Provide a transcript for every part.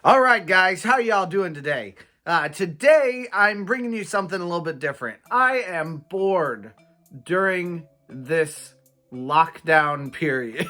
All right, guys, how y'all doing today? Today, I'm bringing you something a little bit different. I am bored during this lockdown period,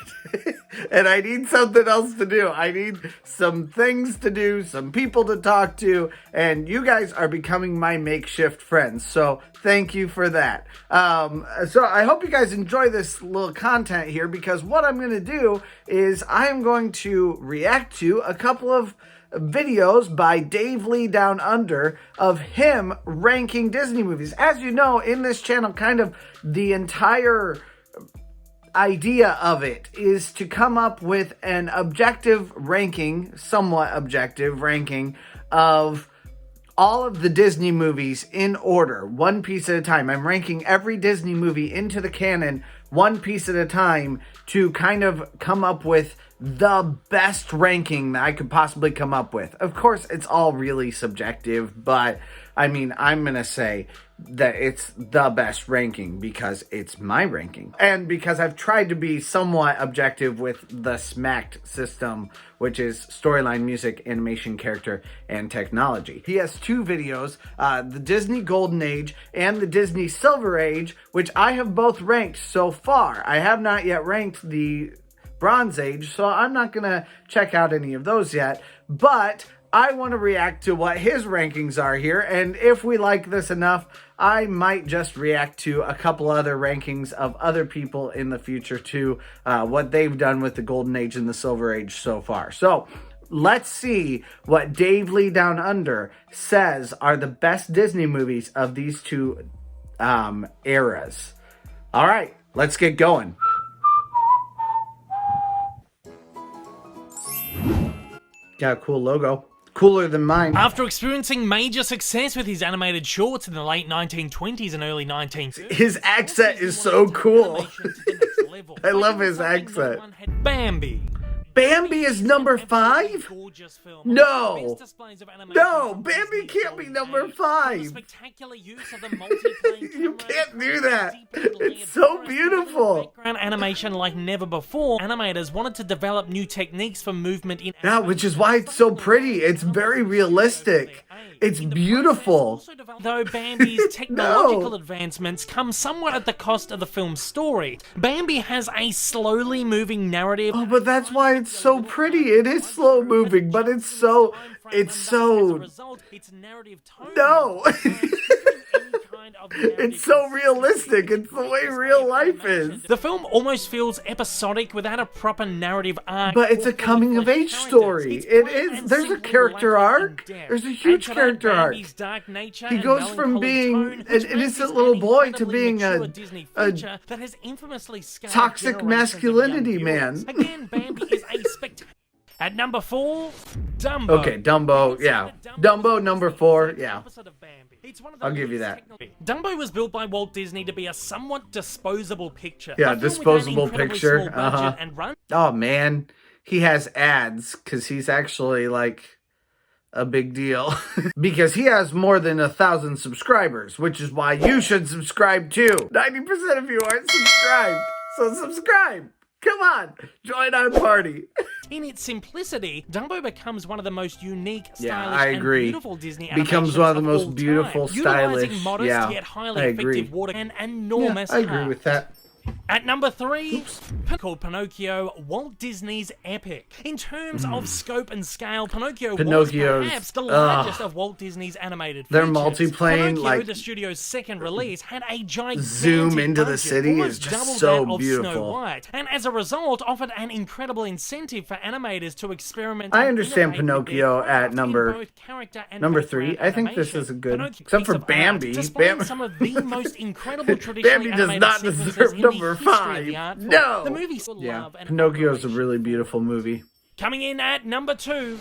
and I need something else to do. I need some things to do, some people to talk to, and you guys are becoming my makeshift friends, so thank you for that. So I hope you guys enjoy this little content here, because what I'm going to do is I am going to react to a couple of videos by Dave Lee Down Under of him ranking Disney movies. As you know, in this channel, kind of the entire idea of it is to come up with an objective ranking, somewhat objective ranking of all of the Disney movies in order, one piece at a time. I'm ranking every Disney movie into the canon one piece at a time to kind of come up with the best ranking that I could possibly come up with. Of course, it's all really subjective, but I mean, I'm going to say that it's the best ranking because it's my ranking. And because I've tried to be somewhat objective with the SMACT system, which is storyline, music, animation, character, and technology. He has two videos, the Disney Golden Age and the Disney Silver Age, which I have both ranked so far. I have not yet ranked the Bronze Age, so I'm not going to check out any of those yet, but I want to react to what his rankings are here, and if we like this enough, I might just react to a couple other rankings of other people in the future to what they've done with the Golden Age and the Silver Age so far. So let's see what Dave Lee Down Under says are the best Disney movies of these two eras. All right, let's get going. Got a cool logo. Cooler than mine. After experiencing major success with his animated shorts in the late 1920s and early 1930s, his accent is so cool. I love his accent. Bambi. Bambi is number 5? No. No, Bambi can't be number 5. You can't do that. It's so beautiful. Background animation like never before, animators wanted to develop new techniques for movement in... Yeah, which is why it's so pretty. It's very realistic. It's beautiful. Though Bambi's technological advancements come somewhat at the cost of the film's story, Bambi has a slowly moving narrative. Oh, but that's why it's so pretty. It is slow moving, but it's so... No. It's so realistic. It's the way real life is. The film almost feels episodic without a proper narrative arc. But it's a coming-of-age story. It is. There's a character arc. There's a huge character arc. He goes from being an innocent little boy to being a toxic masculinity man. Again, Bambi is a spectacular. At number 4, Dumbo. Okay, Dumbo, yeah. Dumbo, number 4, yeah. I'll give you that. Dumbo was built by Walt Disney to be a somewhat disposable picture. Yeah, disposable picture. Oh, man. He has ads, because he's actually, like, a big deal. Because he has more than 1,000 subscribers, which is why you should subscribe too. 90% of you aren't subscribed, so subscribe. Come on, join our party. In its simplicity, Dumbo becomes one of the most unique, stylish, and beautiful Disney animations becomes one of the most beautiful, stylish, utilizing modest yet highly effective water and enormous I agree with that. At number 3, called Pinocchio, Walt Disney's epic. In terms of scope and scale, Pinocchio was perhaps the largest of Walt Disney's animated features. Their multiplane, Pinocchio, the studio's second release, had a gigantic zoom into budget, the city is just so beautiful. Snow White, and as a result, offered an incredible incentive for animators to experiment. I understand Pinocchio at number 3. I think this is a good, except for Bambi. Displaying some of the most incredible traditionally Bambi does not deserve number 5. No. The movie Pinocchio's a really beautiful movie. Coming in at number 2,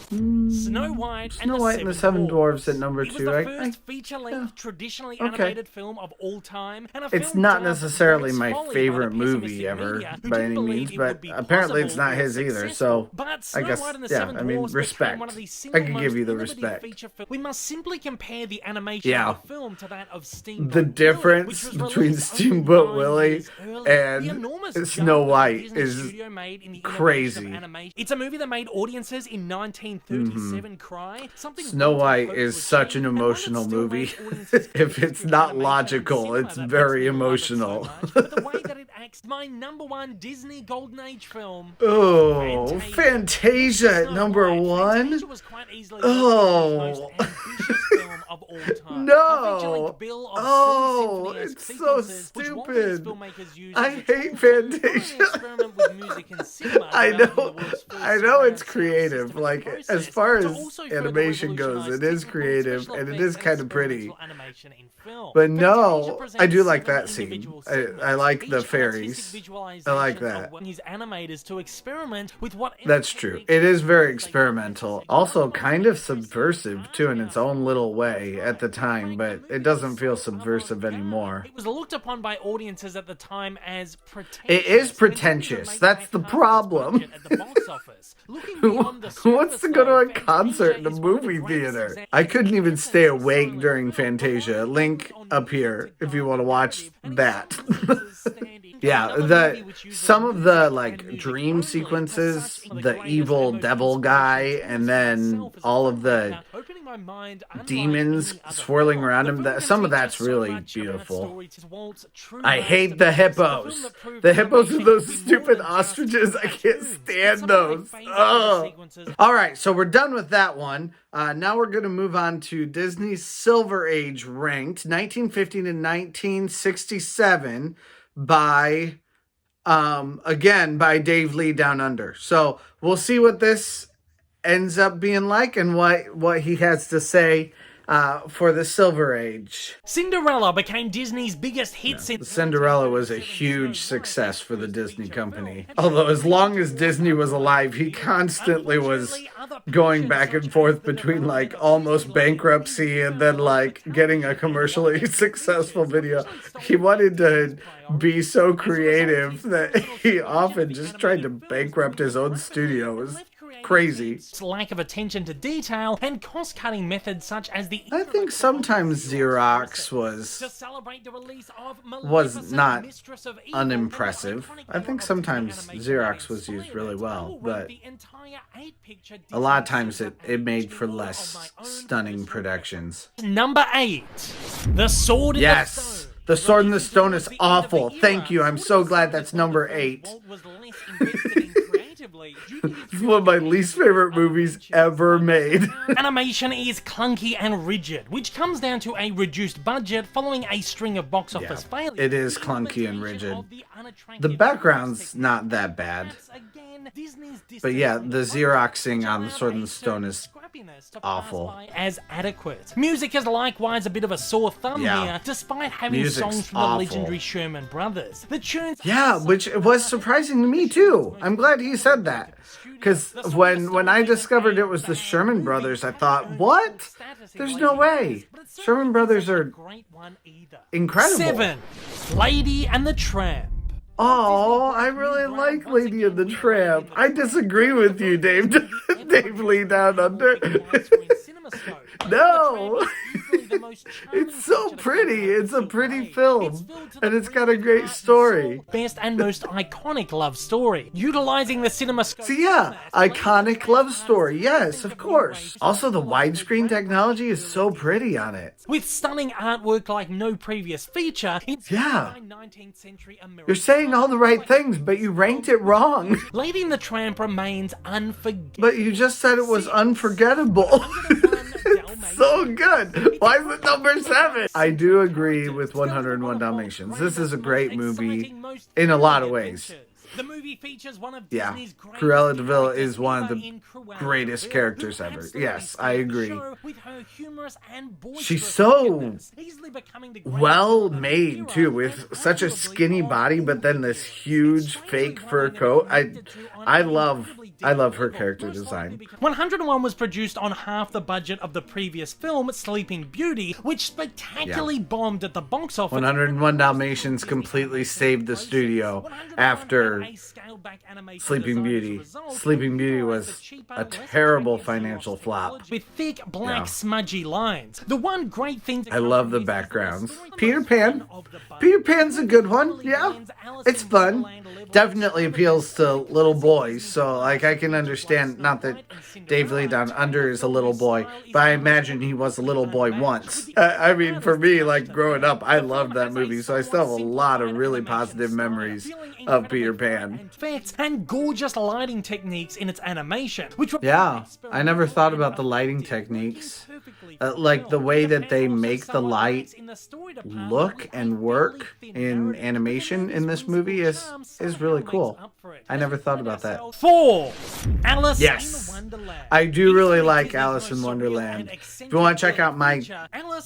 Snow White and the Seven Dwarfs at number 2. It was the first feature-length, traditionally animated film of all time. And it's not necessarily my favorite movie ever, by any means, but apparently it's not his either, so I guess, yeah, I mean, respect. I can give you the respect. We must simply compare the animation of the film to that of Steamboat The difference between Steamboat Willie and Snow White is crazy. It's a movie that that made audiences in 1937 cry? Something Snow Walt White hoped is to such achieve, an and one that emotional still movie. makes audiences If it's connect not with logical, animation it's and very cinema that makes me love emotional. it so much. But the way that it acts, my #1 Disney Golden Age film. Oh, Fantasia at number one? Fantasia was quite easily the most Oh. ambitious film of all time. No. A bill of Oh, silly it's symphony-esque so sequences, which Walt and his stupid. filmmakers used I as a hate tool to not Fantasia. only experiment with music and cinema, I developing know, the world's first I know surround it's sound creative. system Like, process, as far to as also further animation goes, revolutionize it is technical, creative, special and it effects is kind of pretty. experimental animation in film. But Fantasia no, I presents do like 7 that scene. individual I segments, like each the artistic fairies. I like visualizations that. of his animators to experiment with what That's true. It is very experimental. Also kind of subversive, too, in its own little way at the time, but it doesn't feel subversive anymore. It was looked upon by audiences at the time as pretentious. It is pretentious. That's the problem. Who wants to go to a concert in a movie theater? I couldn't even stay awake during Fantasia. Link up here if you want to watch that. Yeah, some of the like dream sequences, the evil devil guy, and then all of the demons swirling around him. Some of that's really beautiful. I hate the hippos. The hippos are those stupid ostriches. I can't stand those. Ugh. All right, so we're done with that one. Now we're going to move on to Disney's Silver Age ranked 1950 to 1967 by again by Dave Lee Down Under. So we'll see what this ends up being like and what he has to say for the Silver Age. Cinderella became Disney's biggest hit since... Cinderella was a huge success for the Disney company. Although as long as Disney was alive, he constantly was going back and forth between like almost bankruptcy and then like getting a commercially successful video. He wanted to be so creative that he often just tried to bankrupt his own studio. It was crazy. Lack of attention to detail and cost-cutting methods such as the... I think sometimes Xerox was not unimpressive. I think sometimes Xerox was used really well, but a lot of times it made for less stunning productions. Number 8. The Sword in the Stone. The Sword in the Stone is awful. Thank you. I'm so glad that's number 8. It's one of my least favorite movies ever made. Animation is clunky and rigid, which comes down to a reduced budget following a string of box office failures. It is clunky and rigid. The background's not that bad. But yeah, the Xeroxing on The Sword in the Stone is awful. As adequate. Music is likewise a bit of a sore thumb here, despite having songs from the legendary Sherman Brothers. The tunes... Yeah, which was surprising to me too. I'm glad he said that. Because when I discovered it was the Sherman Brothers, I thought, what? There's no way. Sherman Brothers are incredible. 7. Lady and the Tramp. Oh, I really like Lady and the Tramp. I disagree with you, Dave. Dave Lee Down Under. No. It's so pretty. It's a pretty film. And it's got a great story. Best and most iconic love story. Utilizing the CinemaScope. So yeah, iconic love story. Yes, of course. Also, the widescreen technology is so pretty on it. With stunning artwork like no previous feature. Yeah. You're saying all the right things, but you ranked it wrong. Lady and the Tramp remains unforgettable. But you just said it was unforgettable. It's so good. Why is it number 7? I do agree with 101 Dalmatians. This is a great movie in a lot of ways. The movie features one of Disney's greatest Cruella de Vil is one of the greatest characters ever. Yes, I agree. She's so well made too, with such a skinny body, but then this huge fake fur coat. I love her character design. 101 was produced on half the budget of the previous film, Sleeping Beauty, which spectacularly bombed at the box office. 101 Dalmatians completely saved the studio after Sleeping Beauty. Sleeping Beauty was a terrible financial flop. With thick, black, smudgy lines. The one great thing... I love the backgrounds. Peter Pan. Peter Pan's a good one, yeah. It's fun. Definitely appeals to little boys, so like I can understand, not that Dave Lee Down Under is a little boy, but I imagine he was a little boy once. I mean, for me, like, growing up, I loved that movie, so I still have a lot of really positive memories of Peter Pan. Effects and gorgeous lighting techniques in its animation, which were Yeah, I never thought about the lighting techniques. Like, the way that they make the light look and work in animation in this movie is really cool. I never thought about that. 4. Alice Yes, in Wonderland. I do really like Alice in Wonderland. If you want to check out my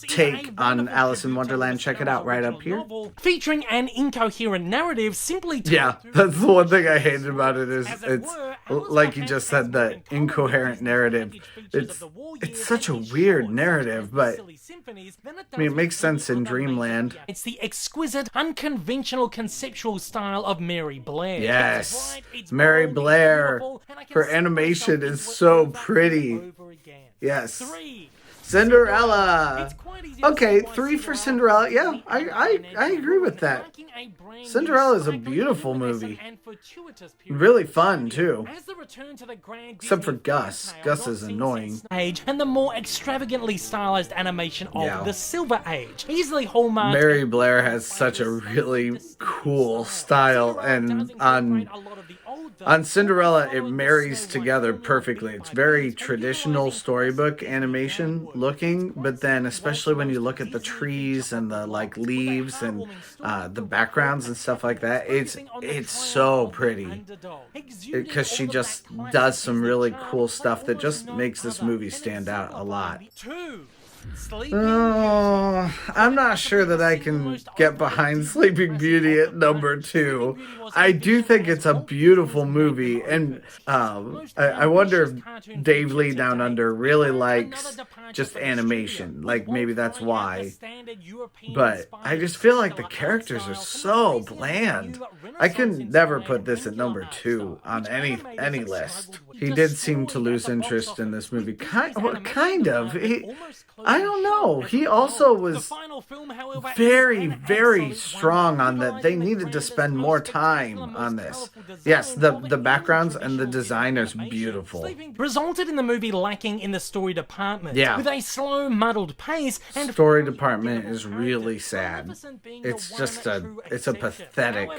take on Alice in Wonderland, check it out right up here. Featuring an incoherent narrative simply told Yeah, that's the one thing I hated about it is it's like you just said, the incoherent narrative. It's such a weird narrative, but I mean, it makes sense in Dreamland. It's the exquisite, unconventional conceptual style of Mary Blair. Yes, Mary Blair. Her animation is so pretty. Yes. Cinderella. Okay, 3 for Cinderella. Yeah, I agree with that. Cinderella is a beautiful movie. Really fun, too. Except for Gus. Gus is annoying. Age and the more extravagantly stylized animation of the Silver Age. Easily hallmarked. Mary Blair has such a really cool style, and on Cinderella, it marries together perfectly. It's very traditional storybook animation looking, but then especially when you look at the trees and the like leaves and the backgrounds and stuff like that, it's so pretty because she just does some really cool stuff that just makes this movie stand out a lot. Oh, I'm not sure that I can get behind Sleeping Beauty at number 2. I do think it's a beautiful movie, and I wonder if Dave Lee Down Under really likes just animation. Like, maybe that's why. But I just feel like the characters are so bland. I could never put this at number 2 on any list. He did seem to lose interest in this movie. Kind of. I don't know. He also was very, very strong on that. They needed to spend more time on this. Yes, the backgrounds and the design is beautiful. Resulted in the movie lacking in the story department. Yeah. With a slow, muddled pace and story department is really sad. It's just it's a pathetic.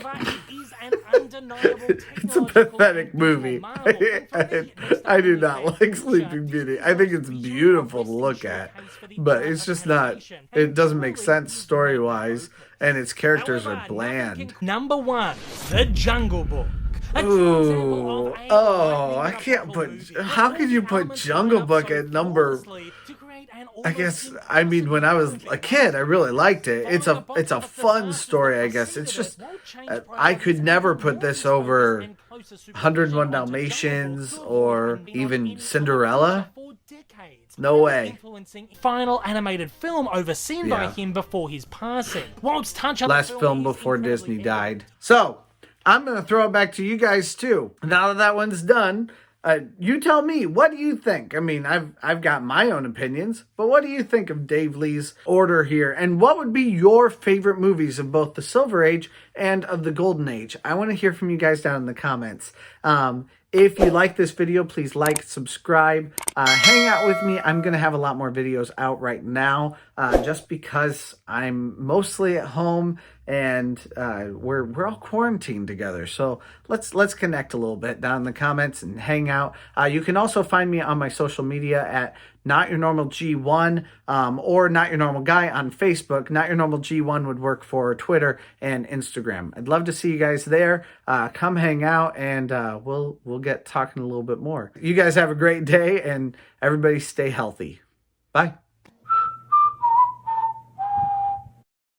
It's a pathetic movie. I do not like Sleeping Beauty. I think it's beautiful to look at, but it's just not. It doesn't make sense story-wise, and its characters are bland. Number 1, The Jungle Book. Ooh, I can't put. How could you put Jungle Book at number? I guess, I mean, when I was a kid, I really liked it. It's a fun story, I guess. It's just, I could never put this over 101 Dalmatians or even Cinderella. No way. Final animated film overseen by him before his passing. Last film before Disney died. So, I'm going to throw it back to you guys, too. Now that one's done, you tell me, what do you think? I mean, I've got my own opinions, but what do you think of Dave Lee's order here? And what would be your favorite movies of both the Silver Age and of the Golden Age? I want to hear from you guys down in the comments. If you like this video, please like, subscribe, hang out with me. I'm going to have a lot more videos out right now, just because I'm mostly at home and we're all quarantined together. So let's connect a little bit down in the comments and hang out. You can also find me on my social media at Not Your Normal G1 or Not Your Normal Guy on Facebook. Not Your Normal G1 would work for Twitter and Instagram. I'd love to see you guys there. Come hang out, and we'll get talking a little bit more. You guys have a great day, and everybody stay healthy. Bye.